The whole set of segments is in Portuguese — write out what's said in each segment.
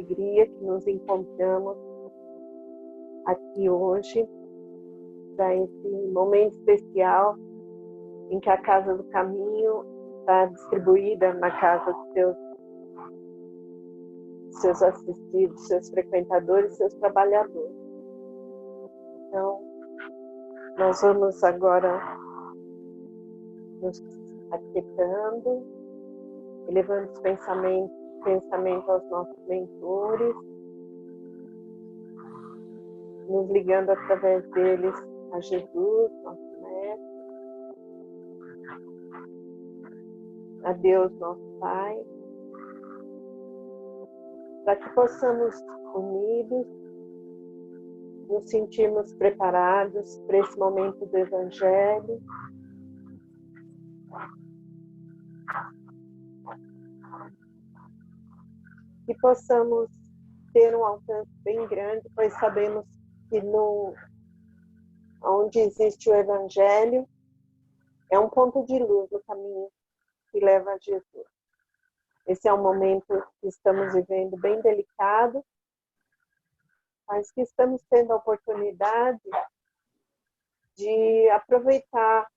alegria que nos encontramos aqui hoje para esse momento especial em que a Casa do Caminho está distribuída na casa dos seus assistidos, seus frequentadores, seus trabalhadores. Então, nós vamos agora nos aquietando, elevando os pensamento aos nossos mentores, nos ligando através deles a Jesus, nosso Mestre, a Deus, nosso Pai, para que possamos, unidos, nos sentirmos preparados para esse momento do Evangelho. E possamos ter um alcance bem grande, pois sabemos que onde existe o Evangelho é um ponto de luz no caminho que leva a Jesus. Esse é um momento que estamos vivendo bem delicado, mas que estamos tendo a oportunidade de aproveitar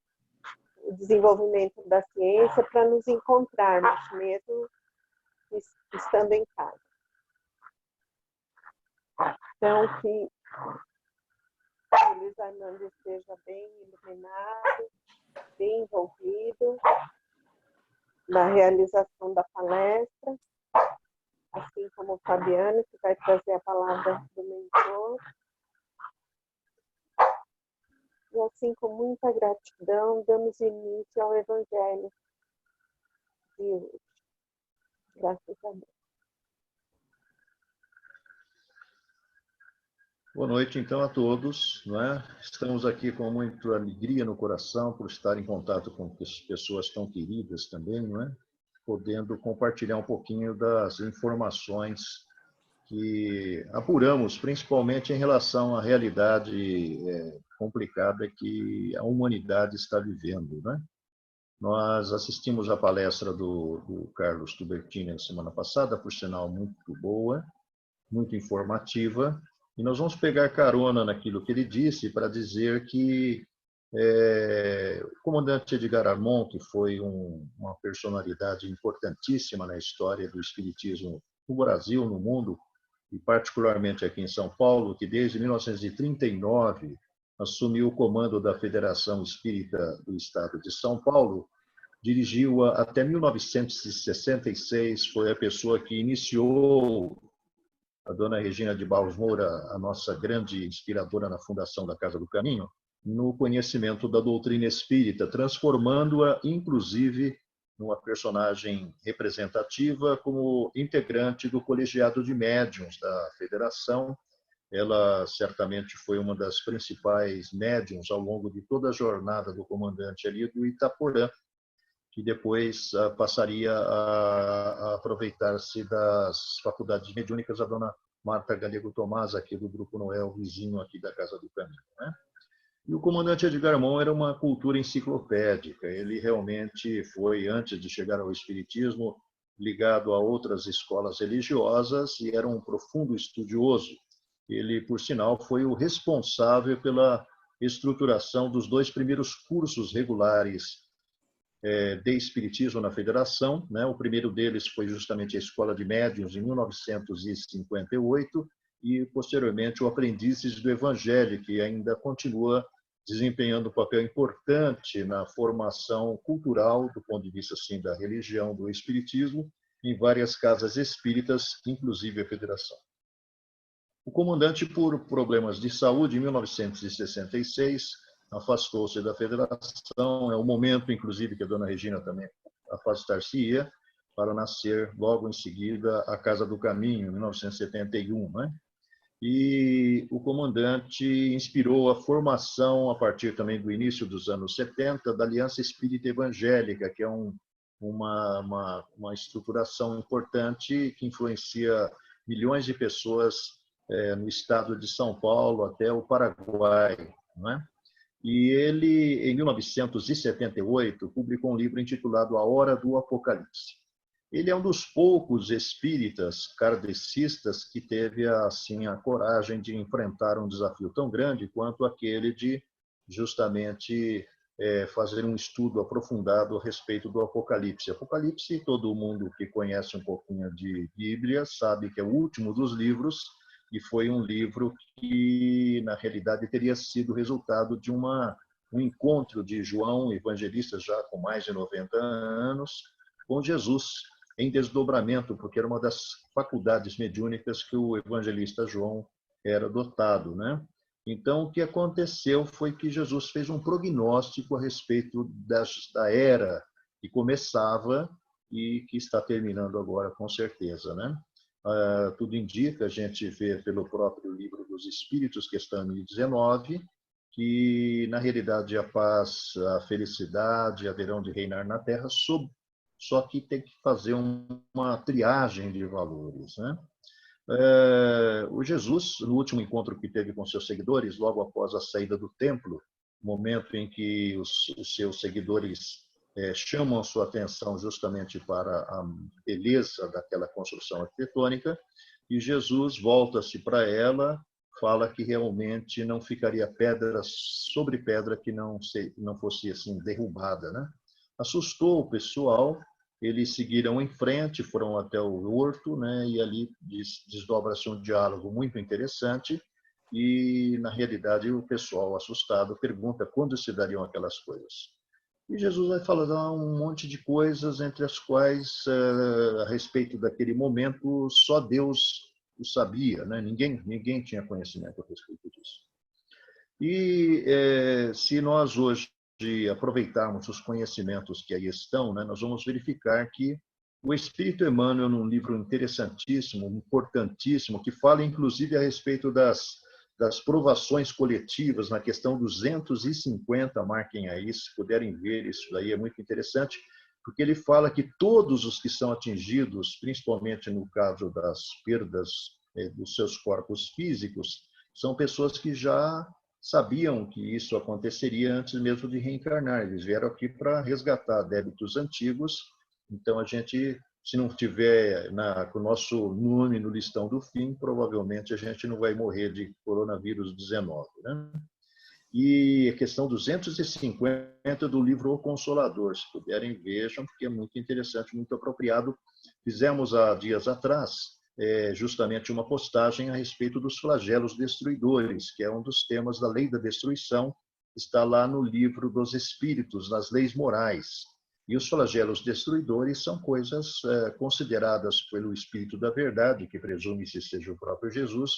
o desenvolvimento da ciência para nos encontrarmos mesmo estando em casa. Então, que o Luiz Armando esteja bem iluminado, bem envolvido na realização da palestra, assim como o Fabiano, que vai trazer a palavra do mentor. E assim, com muita gratidão, damos início ao Evangelho de hoje. Graças a Deus. Boa noite, então, a todos. Não é? Estamos aqui com muita alegria no coração por estar em contato com pessoas tão queridas também, não é? Podendo compartilhar um pouquinho das informações que apuramos, principalmente em relação à realidade complicada que a humanidade está vivendo, né? Nós assistimos à palestra do Carlos Tubertini na semana passada, por sinal muito boa, muito informativa, e nós vamos pegar carona naquilo que ele disse para dizer que o comandante Edgar Armon, que foi uma personalidade importantíssima na história do espiritismo no Brasil, no mundo, e particularmente aqui em São Paulo, que desde 1939 assumiu o comando da Federação Espírita do Estado de São Paulo, dirigiu-a até 1966, foi a pessoa que iniciou a dona Regina de Barros Moura, a nossa grande inspiradora na fundação da Casa do Caminho, no conhecimento da doutrina espírita, transformando-a, inclusive, numa personagem representativa como integrante do colegiado de médiuns da Federação. Ela certamente foi uma das principais médiuns ao longo de toda a jornada do comandante ali do Itaporã, que depois passaria a aproveitar-se das faculdades mediúnicas, a dona Marta Galego Tomás, aqui do Grupo Noel, vizinho aqui da Casa do Caminho, né? E o comandante Edgar Armon era uma cultura enciclopédica. Ele realmente foi, antes de chegar ao espiritismo, ligado a outras escolas religiosas e era um profundo estudioso. Ele, por sinal, foi o responsável pela estruturação dos 2 primeiros cursos regulares de espiritismo na Federação, né? O primeiro deles foi justamente a Escola de Médiuns, em 1958, e, posteriormente, o Aprendizes do Evangelho, que ainda continua desempenhando um papel importante na formação cultural, do ponto de vista assim, da religião, do espiritismo, em várias casas espíritas, inclusive a Federação. O comandante, por problemas de saúde, em 1966, afastou-se da Federação. É o momento, inclusive, que a dona Regina também afastar-se-ia, para nascer logo em seguida a Casa do Caminho, em 1971, né? E o comandante inspirou a formação, a partir também do início dos anos 70, da Aliança Espírita Evangélica, que é uma estruturação importante que influencia milhões de pessoas no estado de São Paulo até o Paraguai, não é? E ele, em 1978, publicou um livro intitulado A Hora do Apocalipse. Ele é um dos poucos espíritas kardecistas que teve assim a coragem de enfrentar um desafio tão grande quanto aquele de justamente fazer um estudo aprofundado a respeito do Apocalipse. Apocalipse, todo mundo que conhece um pouquinho de Bíblia sabe que é o último dos livros e foi um livro que, na realidade, teria sido resultado de um encontro de João, evangelista já com mais de 90 anos, com Jesus, em desdobramento, porque era uma das faculdades mediúnicas que o evangelista João era dotado, né? Então, o que aconteceu foi que Jesus fez um prognóstico a respeito da era que começava e que está terminando agora, com certeza, né? Tudo indica, a gente vê pelo próprio Livro dos Espíritos, questão 1019, que, na realidade, a paz, a felicidade haverão de reinar na Terra, só que tem que fazer uma triagem de valores, né? O Jesus, no último encontro que teve com seus seguidores, logo após a saída do templo, momento em que os seus seguidores chamam a sua atenção justamente para a beleza daquela construção arquitetônica, e Jesus volta-se para ela, fala que realmente não ficaria pedra sobre pedra que não fosse assim derrubada, né? Assustou o pessoal. Eles seguiram em frente, foram até o horto, né? E ali desdobra-se um diálogo muito interessante. E, na realidade, o pessoal assustado pergunta quando se dariam aquelas coisas. E Jesus vai falar um monte de coisas, entre as quais, a respeito daquele momento, só Deus o sabia, né? Ninguém tinha conhecimento a respeito disso. E se nós hoje aproveitarmos os conhecimentos que aí estão, né, nós vamos verificar que o Espírito Emmanuel, num livro interessantíssimo, importantíssimo, que fala inclusive a respeito das provações coletivas, na questão 250, marquem aí, se puderem ver, isso daí é muito interessante, porque ele fala que todos os que são atingidos, principalmente no caso das perdas dos seus corpos físicos, são pessoas que já sabiam que isso aconteceria antes mesmo de reencarnar. Eles vieram aqui para resgatar débitos antigos. Então, a gente, se não tiver com o nosso nome no listão do fim, provavelmente a gente não vai morrer de coronavírus 19, né? E a questão 250 do livro O Consolador, se puderem, vejam, porque é muito interessante, muito apropriado. Fizemos há dias atrás justamente uma postagem a respeito dos flagelos destruidores, que é um dos temas da Lei da Destruição, está lá no Livro dos Espíritos, nas Leis Morais. E os flagelos destruidores são coisas consideradas pelo Espírito da Verdade, que presume-se seja o próprio Jesus,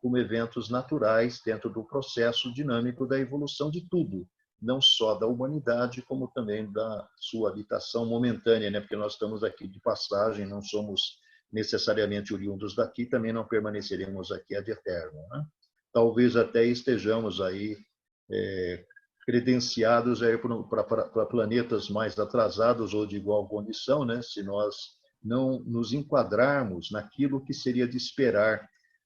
como eventos naturais dentro do processo dinâmico da evolução de tudo, não só da humanidade, como também da sua habitação momentânea, né? Porque nós estamos aqui de passagem, não somos necessariamente oriundos daqui, também não permaneceremos aqui ad eterno, né? Talvez até estejamos aí credenciados para planetas mais atrasados ou de igual condição, né? Se nós não nos enquadrarmos naquilo que seria de esperar.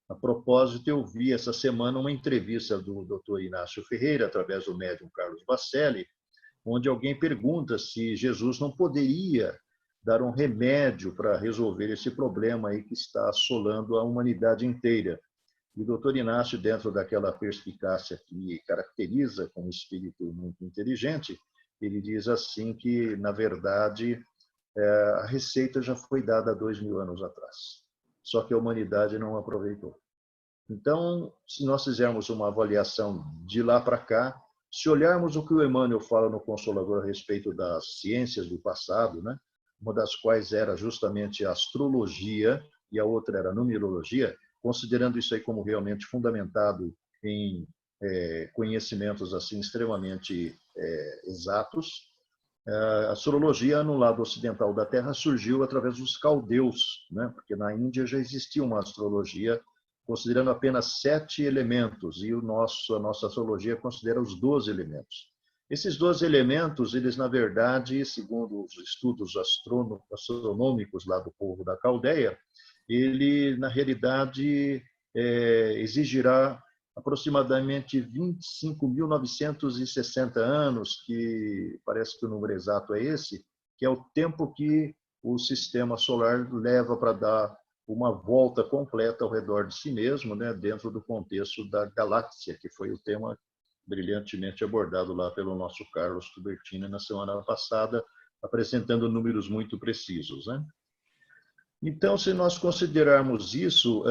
A propósito, eu vi essa semana uma entrevista do Dr. Inácio Ferreira, através do médium Carlos Bacelli, onde alguém pergunta se Jesus não poderia dar um remédio para resolver esse problema aí que está assolando a humanidade inteira. E o doutor Inácio, dentro daquela perspicácia que caracteriza como espírito muito inteligente, ele diz assim que, na verdade, a receita já foi dada há 2000 anos atrás, só que a humanidade não aproveitou. Então, se nós fizermos uma avaliação de lá para cá, se olharmos o que o Emmanuel fala no Consolador a respeito das ciências do passado, né? Uma das quais era justamente a astrologia e a outra era a numerologia, considerando isso aí como realmente fundamentado em conhecimentos assim extremamente exatos. A astrologia no lado ocidental da Terra surgiu através dos caldeus, né? Porque na Índia já existia uma astrologia considerando apenas 7 elementos, e a nossa astrologia considera os 12 elementos. Esses 12 elementos, eles, na verdade, segundo os estudos astronômicos lá do povo da Caldeia, ele, na realidade, exigirá aproximadamente 25.960 anos, que parece que o número exato é esse, que é o tempo que o sistema solar leva para dar uma volta completa ao redor de si mesmo, né, dentro do contexto da galáxia, que foi o tema brilhantemente abordado lá pelo nosso Carlos Cubertini na semana passada, apresentando números muito precisos, né? Então, se nós considerarmos isso,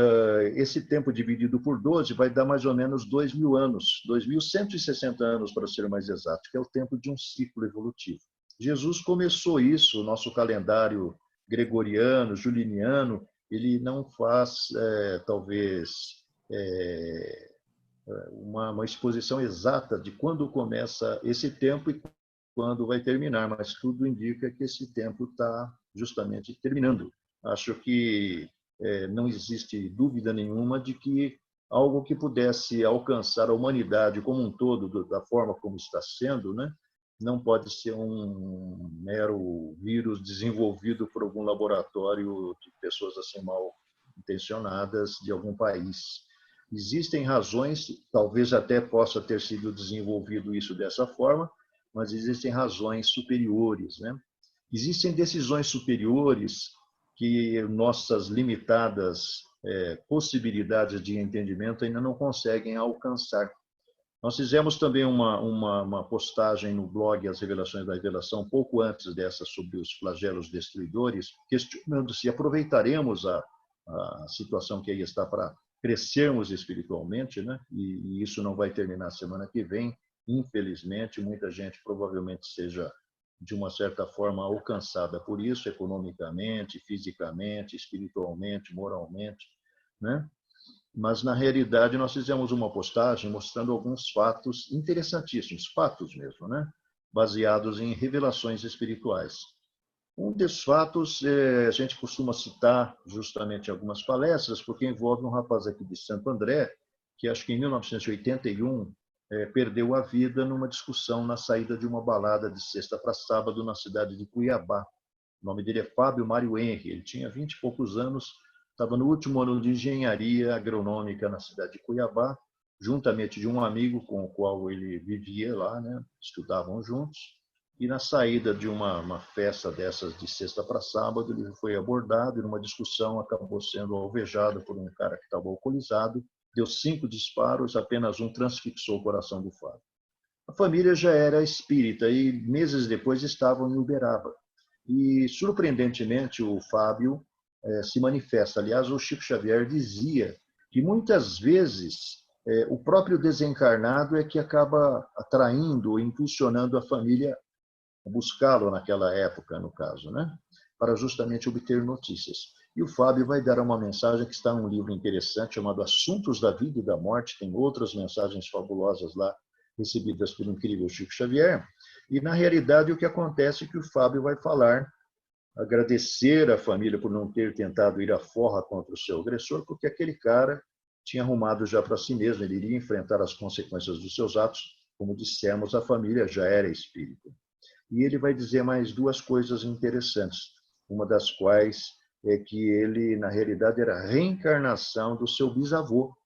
esse tempo dividido por 12 vai dar mais ou menos 2.000 anos, 2.160 anos, para ser mais exato, que é o tempo de um ciclo evolutivo. Jesus começou isso, o nosso calendário gregoriano, juliniano, ele não faz, talvez, uma exposição exata de quando começa esse tempo e quando vai terminar, mas tudo indica que esse tempo está justamente terminando. Acho que não existe dúvida nenhuma de que algo que pudesse alcançar a humanidade como um todo, da forma como está sendo, né, não pode ser um mero vírus desenvolvido por algum laboratório de pessoas assim mal intencionadas de algum país. Existem razões, talvez até possa ter sido desenvolvido isso dessa forma, mas existem razões superiores, né? Existem decisões superiores que nossas limitadas possibilidades de entendimento ainda não conseguem alcançar. Nós fizemos também uma postagem no blog As Revelações da Revelação, pouco antes dessa, sobre os flagelos destruidores, questionando se aproveitaremos a situação que aí está para crescermos espiritualmente, né? E isso não vai terminar semana que vem, infelizmente. Muita gente provavelmente seja, de uma certa forma, alcançada por isso, economicamente, fisicamente, espiritualmente, moralmente, né? Mas, na realidade, nós fizemos uma postagem mostrando alguns fatos interessantíssimos, fatos mesmo, né? Baseados em revelações espirituais. Um desses fatos, a gente costuma citar justamente em algumas palestras, porque envolve um rapaz aqui de Santo André, que acho que em 1981 perdeu a vida numa discussão na saída de uma balada de sexta para sábado na cidade de Cuiabá. O nome dele é Fábio Mário Henri, ele tinha 20 e poucos anos, estava no último ano de engenharia agronômica na cidade de Cuiabá, juntamente de um amigo com o qual ele vivia lá, né? Estudavam juntos. E na saída de uma festa dessas de sexta para sábado, ele foi abordado e numa discussão acabou sendo alvejado por um cara que estava alcoolizado, deu 5 disparos, apenas um transfixou o coração do Fábio. A família já era espírita e meses depois estavam em Uberaba. E, surpreendentemente, o Fábio se manifesta. Aliás, o Chico Xavier dizia que muitas vezes o próprio desencarnado é que acaba atraindo ou impulsionando a família a buscá-lo naquela época, no caso, né? Para justamente obter notícias. E o Fábio vai dar uma mensagem que está num livro interessante chamado Assuntos da Vida e da Morte. Tem outras mensagens fabulosas lá, recebidas pelo incrível Chico Xavier. E, na realidade, o que acontece é que o Fábio vai falar, agradecer à família por não ter tentado ir à forra contra o seu agressor, porque aquele cara tinha arrumado já para si mesmo, ele iria enfrentar as consequências dos seus atos. Como dissemos, a família já era espírita. E ele vai dizer mais 2 coisas interessantes, uma das quais é que ele, na realidade, era a reencarnação do seu bisavô,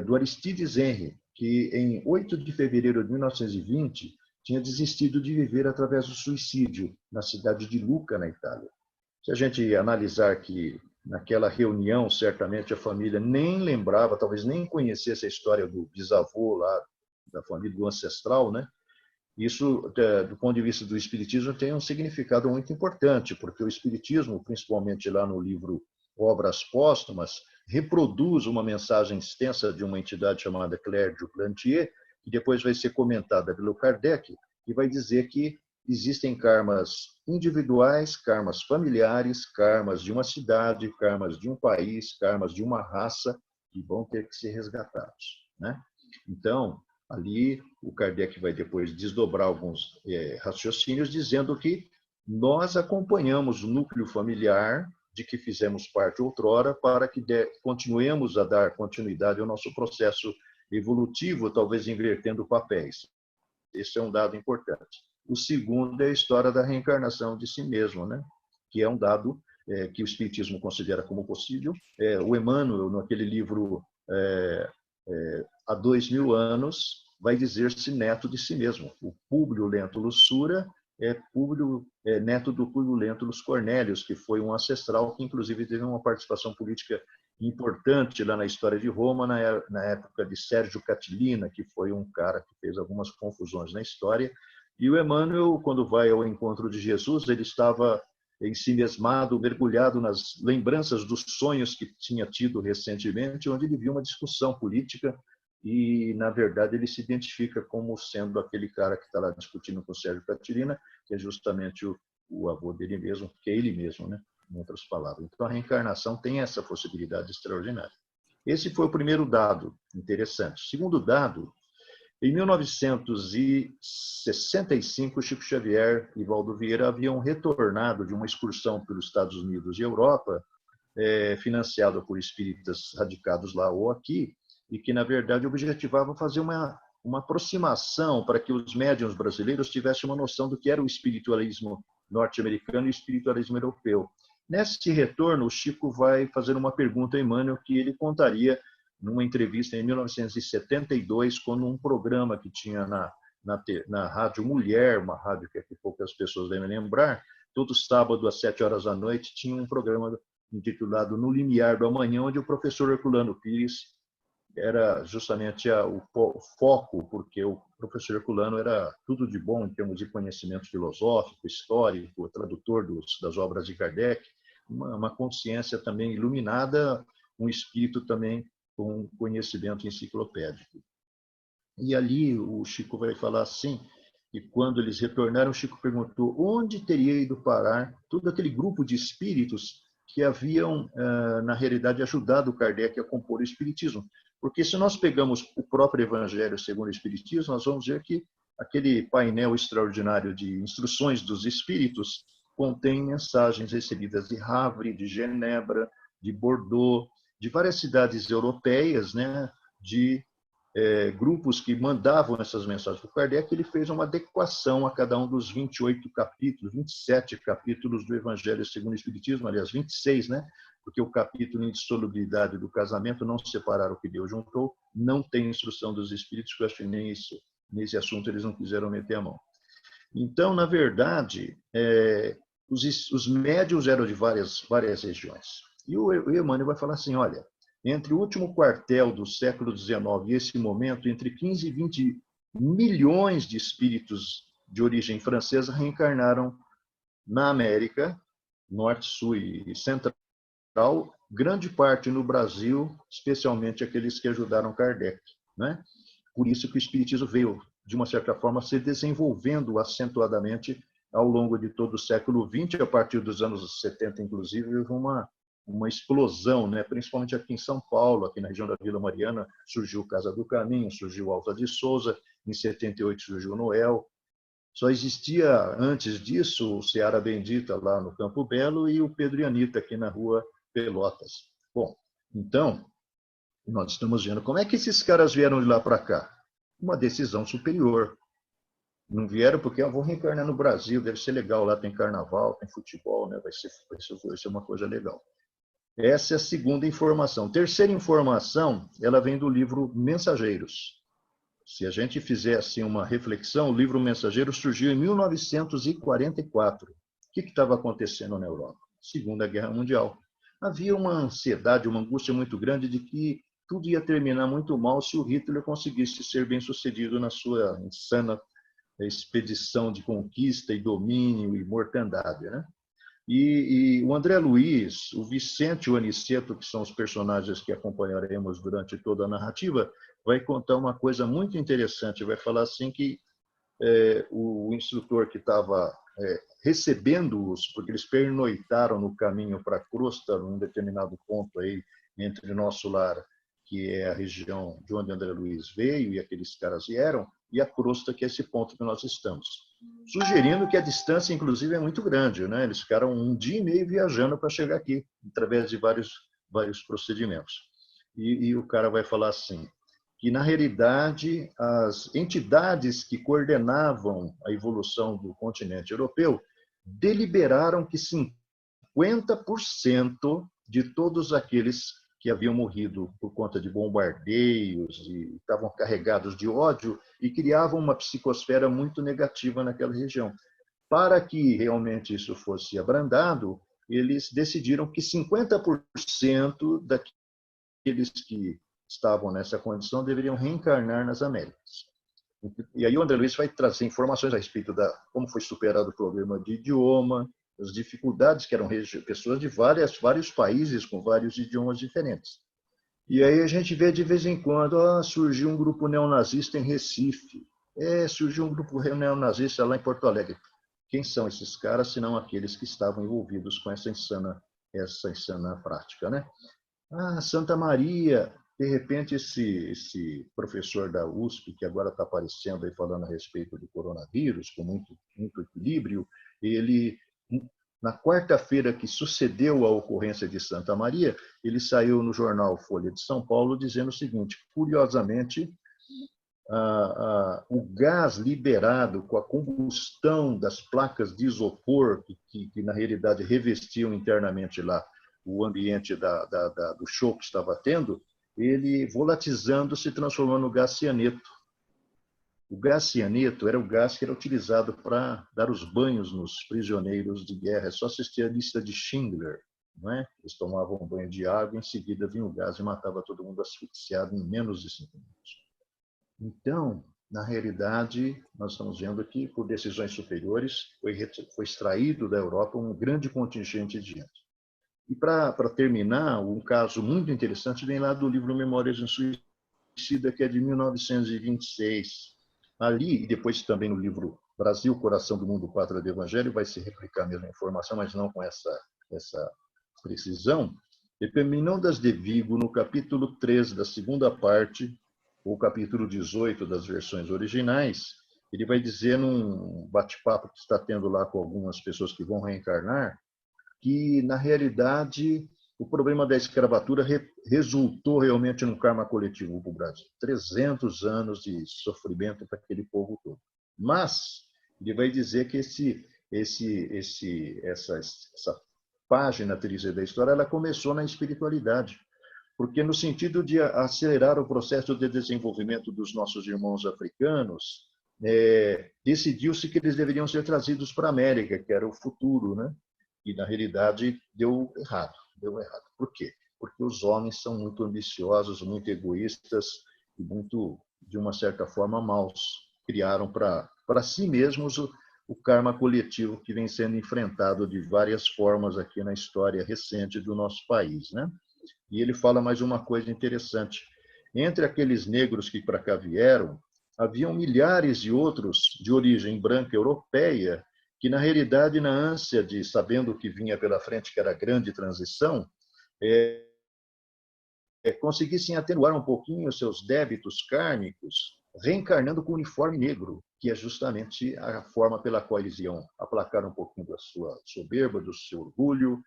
do Aristides Henry, que em 8 de fevereiro de 1920 tinha desistido de viver através do suicídio na cidade de Lucca, na Itália. Se a gente analisar que naquela reunião, certamente a família nem lembrava, talvez nem conhecesse a história do bisavô lá, da família do ancestral, né? Isso, do ponto de vista do Espiritismo, tem um significado muito importante, porque o Espiritismo, principalmente lá no livro Obras Póstumas, reproduz uma mensagem extensa de uma entidade chamada Claire Duplantier, que depois vai ser comentada pelo Kardec, e vai dizer que existem karmas individuais, karmas familiares, karmas de uma cidade, karmas de um país, karmas de uma raça, que vão ter que ser resgatados, né? Então, ali, o Kardec vai depois desdobrar alguns raciocínios, dizendo que nós acompanhamos o núcleo familiar de que fizemos parte outrora para que continuemos a dar continuidade ao nosso processo evolutivo, talvez invertendo papéis. Esse é um dado importante. O segundo é a história da reencarnação de si mesmo, né? Que é um dado que o Espiritismo considera como possível. O Emmanuel, naquele livro há 2.000 anos, vai dizer-se neto de si mesmo. O Públio Lentulus Sura neto do Públio Lentulus Cornélios, que foi um ancestral que, inclusive, teve uma participação política importante lá na história de Roma, na época de Sérgio Catilina, que foi um cara que fez algumas confusões na história. E o Emmanuel, quando vai ao encontro de Jesus, ele estava ensimismado, mergulhado nas lembranças dos sonhos que tinha tido recentemente, onde ele viu uma discussão política e, na verdade, ele se identifica como sendo aquele cara que está lá discutindo com o Sérgio Catilina, que é justamente o avô dele mesmo, que é ele mesmo, né? Em outras palavras. Então, a reencarnação tem essa possibilidade extraordinária. Esse foi o primeiro dado interessante. O segundo dado, em 1965, Chico Xavier e Valdo Vieira haviam retornado de uma excursão pelos Estados Unidos e Europa, financiada por espíritas radicados lá ou aqui, e que, na verdade, objetivavam fazer uma aproximação para que os médiuns brasileiros tivessem uma noção do que era o espiritualismo norte-americano e o espiritualismo europeu. Nesse retorno, o Chico vai fazer uma pergunta a Emmanuel que ele contaria numa entrevista em 1972, quando um programa que tinha na Rádio Mulher, uma rádio que aqui poucas pessoas devem lembrar, todo sábado às 7 horas da noite tinha um programa intitulado No Limiar do Amanhã, onde o professor Herculano Pires era justamente o foco, porque o professor Herculano era tudo de bom em termos de conhecimento filosófico, histórico, tradutor das obras de Kardec, uma consciência também iluminada, um espírito também com conhecimento enciclopédico. E ali o Chico vai falar assim, que quando eles retornaram, o Chico perguntou onde teria ido parar todo aquele grupo de espíritos que haviam, na realidade, ajudado Kardec a compor o Espiritismo. Porque se nós pegamos o próprio Evangelho segundo o Espiritismo, nós vamos ver que aquele painel extraordinário de instruções dos espíritos contém mensagens recebidas de Havre, de Genebra, de Bordeaux, de várias cidades europeias, né, de grupos que mandavam essas mensagens para o Kardec. Ele fez uma adequação a cada um dos 28 capítulos, 27 capítulos do Evangelho segundo o Espiritismo, aliás, 26, né? Porque o capítulo Indissolubilidade do Casamento, não separar o que Deus juntou, não tem instrução dos Espíritos, que eu acho que nem isso, nesse assunto eles não quiseram meter a mão. Então, na verdade, os médiuns eram de várias regiões. E o Emmanuel vai falar assim, olha, entre o último quartel do século XIX e esse momento, entre 15 e 20 milhões de espíritos de origem francesa reencarnaram na América, Norte, Sul e Central, grande parte no Brasil, especialmente aqueles que ajudaram Kardec, né? Por isso que o espiritismo veio, de uma certa forma, se desenvolvendo acentuadamente ao longo de todo o século XX, a partir dos anos 70, inclusive, houve uma explosão, né? Principalmente aqui em São Paulo, aqui na região da Vila Mariana, surgiu Casa do Caminho, surgiu Alta de Souza, em 78 surgiu Noel. Só existia, antes disso, o Seara Bendita, lá no Campo Belo, e o Pedro e Anita, aqui na Rua Pelotas. Bom, então, nós estamos vendo como é que esses caras vieram de lá para cá. Uma decisão superior. Não vieram porque vou reencarnar no Brasil, deve ser legal, lá tem carnaval, tem futebol, né? Vai ser uma coisa legal. Essa é a segunda informação. Terceira informação, ela vem do livro Mensageiros. Se a gente fizer assim uma reflexão, o livro Mensageiros surgiu em 1944. O que estava acontecendo na Europa? Segunda Guerra Mundial. Havia uma ansiedade, uma angústia muito grande de que tudo ia terminar muito mal se o Hitler conseguisse ser bem-sucedido na sua insana expedição de conquista e domínio e mortandade, né? E o André Luiz, o Vicente e o Aniceto, que são os personagens que acompanharemos durante toda a narrativa, vai contar uma coisa muito interessante. Vai falar assim que o instrutor que estava recebendo-os, porque eles pernoitaram no caminho para a crosta, num determinado ponto aí entre nosso lar, que é a região de onde André Luiz veio e aqueles caras vieram, e a crosta, que é esse ponto que nós estamos. Sugerindo que a distância, inclusive, é muito grande, né? Eles ficaram 1 dia e meio viajando para chegar aqui, através de vários procedimentos. E o cara vai falar assim, que, na realidade, as entidades que coordenavam a evolução do continente europeu deliberaram que 50% de todos aqueles que haviam morrido por conta de bombardeios e estavam carregados de ódio e criavam uma psicosfera muito negativa naquela região. para que realmente isso fosse abrandado, eles decidiram que 50% daqueles que estavam nessa condição deveriam reencarnar nas Américas. E aí o André Luiz vai trazer informações a respeito da como foi superado o problema de idioma, as dificuldades que eram pessoas de vários países com vários idiomas diferentes. E aí a gente vê de vez em quando, surgiu um grupo neonazista em Recife, surgiu um grupo neonazista lá em Porto Alegre. Quem são esses caras, senão aqueles que estavam envolvidos com essa insana prática, né? Santa Maria, de repente esse professor da USP, que agora está aparecendo aí falando a respeito do coronavírus, com muito equilíbrio, ele, na quarta-feira que sucedeu a ocorrência de Santa Maria, ele saiu no jornal Folha de São Paulo dizendo o seguinte: curiosamente, o gás liberado com a combustão das placas de isopor, que na realidade revestiam internamente lá o ambiente do show que estava tendo, ele volatizando se transformou no gás cianeto. O gás cianeto era o gás que era utilizado para dar os banhos nos prisioneiros de guerra. É só assistir a lista de Schindler, não é? Eles tomavam um banho de água, em seguida vinha o gás e matava todo mundo asfixiado em menos de 5 minutos. Então, na realidade, nós estamos vendo que, por decisões superiores, foi extraído da Europa um grande contingente de gente. E, para terminar, um caso muito interessante vem lá do livro Memórias de um Suicida, que é de 1926. Ali, e depois também no livro Brasil, Coração do Mundo, Pátria do Evangelho, vai se replicar a mesma informação, mas não com essa precisão. Epaminondas de Vigo, no capítulo 3 da segunda parte, ou capítulo 18 das versões originais, ele vai dizer, num bate-papo que está tendo lá com algumas pessoas que vão reencarnar, que, na realidade, o problema da escravatura resultou realmente num karma coletivo para o Brasil. 300 anos de sofrimento para aquele povo todo. Mas ele vai dizer que essa página triste da história, ela começou na espiritualidade, porque no sentido de acelerar o processo de desenvolvimento dos nossos irmãos africanos, decidiu-se que eles deveriam ser trazidos para a América, que era o futuro, né? E, na realidade, deu errado. Por quê? Porque os homens são muito ambiciosos, muito egoístas e muito, de uma certa forma, maus. Criaram para si mesmos o karma coletivo que vem sendo enfrentado de várias formas aqui na história recente do nosso país, né? E ele fala mais uma coisa interessante. Entre aqueles negros que para cá vieram, haviam milhares de outros de origem branca europeia que, na realidade, na ânsia de, sabendo o que vinha pela frente, que era a grande transição, conseguissem atenuar um pouquinho os seus débitos kármicos, reencarnando com o uniforme negro, que é justamente a forma pela qual eles iam aplacar um pouquinho da sua soberba, do seu orgulho,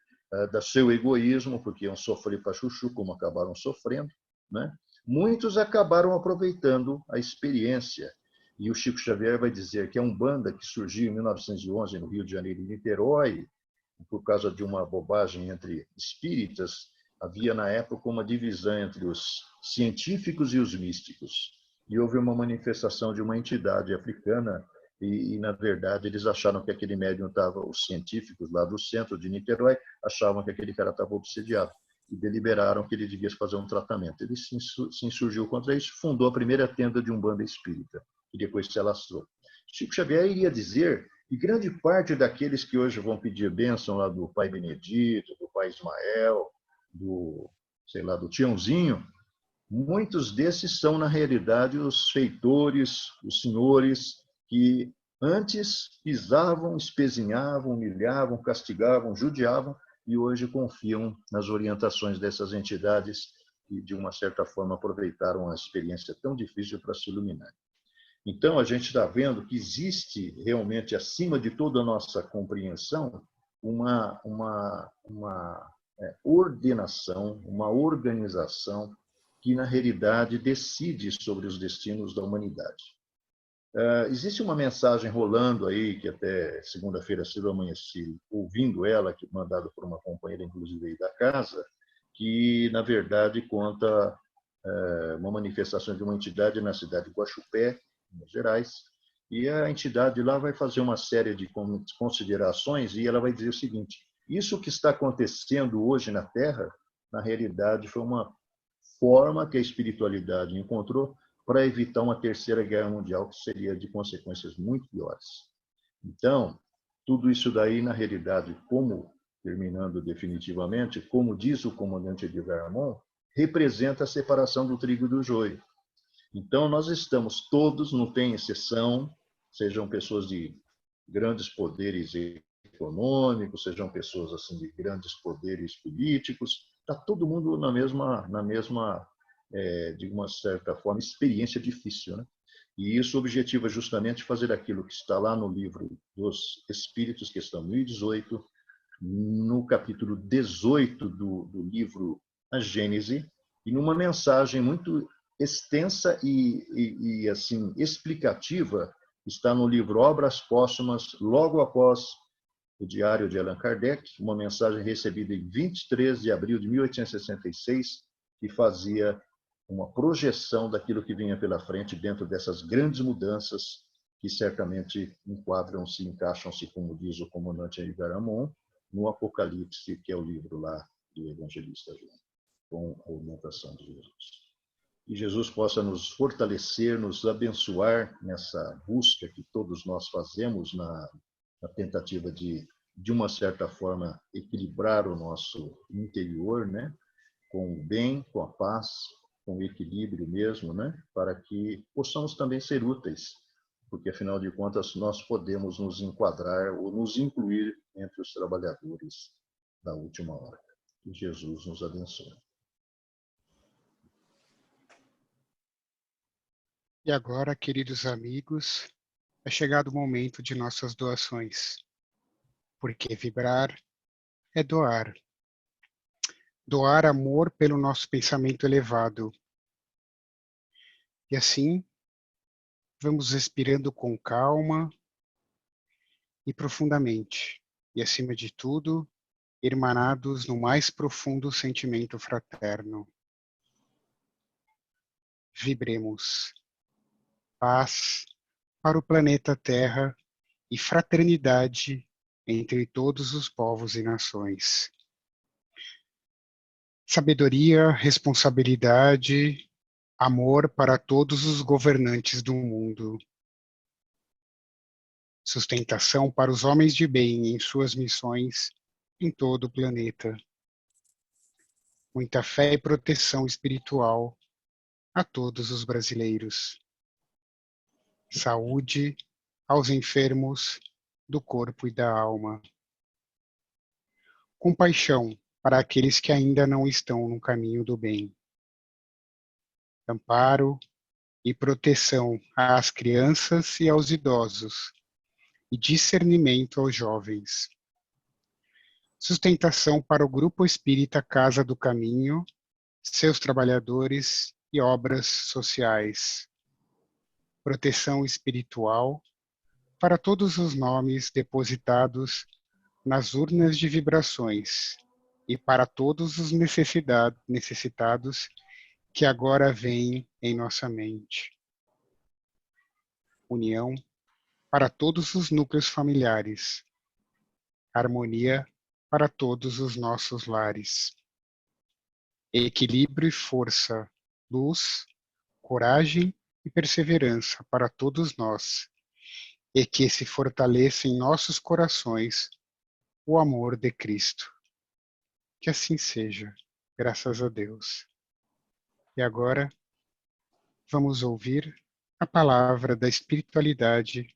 do seu egoísmo, porque iam sofrer para chuchu, como acabaram sofrendo, né? Muitos acabaram aproveitando a experiência. E o Chico Xavier vai dizer que a Umbanda, que surgiu em 1911 no Rio de Janeiro, em Niterói, por causa de uma bobagem entre espíritas, havia na época uma divisão entre os científicos e os místicos. E houve uma manifestação de uma entidade africana e, na verdade, eles acharam que aquele médium estava, os científicos lá do centro de Niterói, achavam que aquele cara estava obsediado e deliberaram que ele devia fazer um tratamento. Ele se insurgiu contra isso, fundou a primeira tenda de Umbanda espírita, e depois se alastrou. Chico Xavier iria dizer que grande parte daqueles que hoje vão pedir bênção lá do Pai Benedito, do Pai Ismael, do Tiãozinho, muitos desses são, na realidade, os feitores, os senhores que antes pisavam, espezinhavam, humilhavam, castigavam, judiavam e hoje confiam nas orientações dessas entidades que, de uma certa forma, aproveitaram a experiência tão difícil para se iluminar. Então, a gente está vendo que existe realmente, acima de toda a nossa compreensão, uma ordenação, uma organização que, na realidade, decide sobre os destinos da humanidade. Existe uma mensagem rolando aí, que até segunda-feira cedo eu amanheci ouvindo ela, que mandada por uma companheira, inclusive, aí da casa, que, na verdade, conta uma manifestação de uma entidade na cidade de Guaxupé, Minas Gerais, E a entidade lá vai fazer uma série de considerações e ela vai dizer o seguinte: isso que está acontecendo hoje na Terra, na realidade, foi uma forma que a espiritualidade encontrou para evitar uma terceira guerra mundial, que seria de consequências muito piores. Então, tudo isso daí, na realidade, como, terminando definitivamente, como diz o comandante Edgar Morin, representa a separação do trigo e do joio. Então, nós estamos todos, não tem exceção, sejam pessoas de grandes poderes econômicos, sejam pessoas assim de grandes poderes políticos, está todo mundo na mesma de uma certa forma, experiência difícil, né? E isso objetiva justamente fazer aquilo que está lá no livro dos Espíritos, questão 1018, no capítulo 18 do livro A Gênese, e numa mensagem muito extensa e assim explicativa, está no livro Obras Póstumas, logo após o Diário de Allan Kardec, uma mensagem recebida em 23 de abril de 1866, que fazia uma projeção daquilo que vinha pela frente dentro dessas grandes mudanças que certamente enquadram-se, encaixam-se, como diz o comandante Edgar Morin, no Apocalipse, que é o livro lá do evangelista João, com a orientação de Jesus. Que Jesus possa nos fortalecer, nos abençoar nessa busca que todos nós fazemos na tentativa de uma certa forma, equilibrar o nosso interior, né? Com o bem, com a paz, com o equilíbrio mesmo, né? Para que possamos também ser úteis, porque, afinal de contas, nós podemos nos enquadrar ou nos incluir entre os trabalhadores da última hora. Que Jesus nos abençoe. E agora, queridos amigos, é chegado o momento de nossas doações, porque vibrar é doar. Doar amor pelo nosso pensamento elevado. E assim, vamos respirando com calma e profundamente. E, acima de tudo, irmanados no mais profundo sentimento fraterno. Vibremos. Paz para o planeta Terra e fraternidade entre todos os povos e nações. Sabedoria, responsabilidade, amor para todos os governantes do mundo. Sustentação para os homens de bem em suas missões em todo o planeta. Muita fé e proteção espiritual a todos os brasileiros. Saúde aos enfermos do corpo e da alma. Compaixão para aqueles que ainda não estão no caminho do bem. Amparo e proteção às crianças e aos idosos, e discernimento aos jovens. Sustentação para o Grupo Espírita Casa do Caminho, seus trabalhadores e obras sociais. Proteção espiritual para todos os nomes depositados nas urnas de vibrações e para todos os necessitados que agora vêm em nossa mente. União para todos os núcleos familiares. Harmonia para todos os nossos lares. Equilíbrio e força, luz, coragem e perseverança para todos nós, e que se fortaleça em nossos corações o amor de Cristo. Que assim seja, graças a Deus. E agora, vamos ouvir a palavra da espiritualidade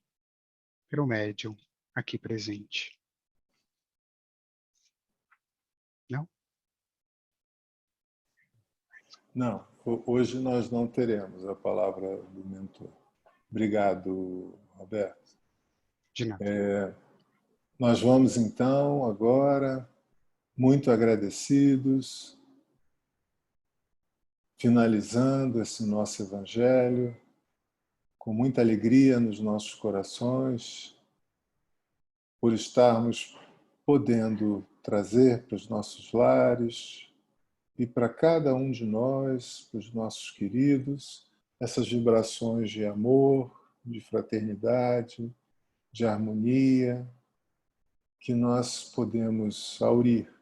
pelo médium aqui presente. Não? Não, hoje nós não teremos a palavra do mentor. Obrigado, Roberto. De nada. Nós vamos então agora, muito agradecidos, finalizando esse nosso evangelho, com muita alegria nos nossos corações, por estarmos podendo trazer para os nossos lares e para cada um de nós, para os nossos queridos, essas vibrações de amor, de fraternidade, de harmonia, que nós podemos aurir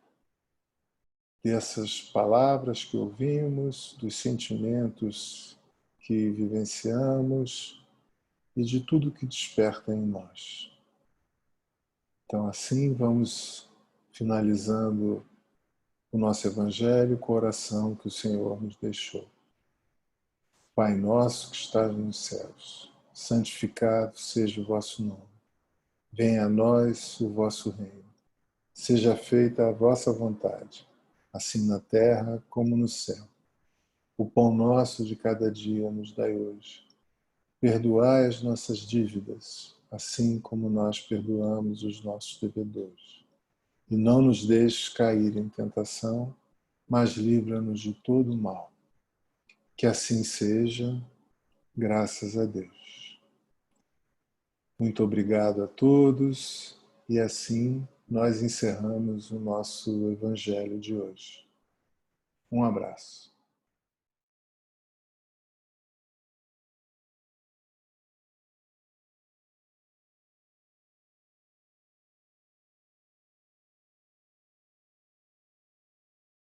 dessas palavras que ouvimos, dos sentimentos que vivenciamos e de tudo que desperta em nós. Então, assim, vamos finalizando o nosso Evangelho com a oração que o Senhor nos deixou. Pai nosso que estás nos céus, santificado seja o vosso nome. Venha a nós o vosso reino. Seja feita a vossa vontade, assim na terra como no céu. O pão nosso de cada dia nos dai hoje. Perdoai as nossas dívidas, assim como nós perdoamos os nossos devedores. E não nos deixes cair em tentação, mas livra-nos de todo o mal. Que assim seja, graças a Deus. Muito obrigado a todos e assim nós encerramos o nosso Evangelho de hoje. Um abraço.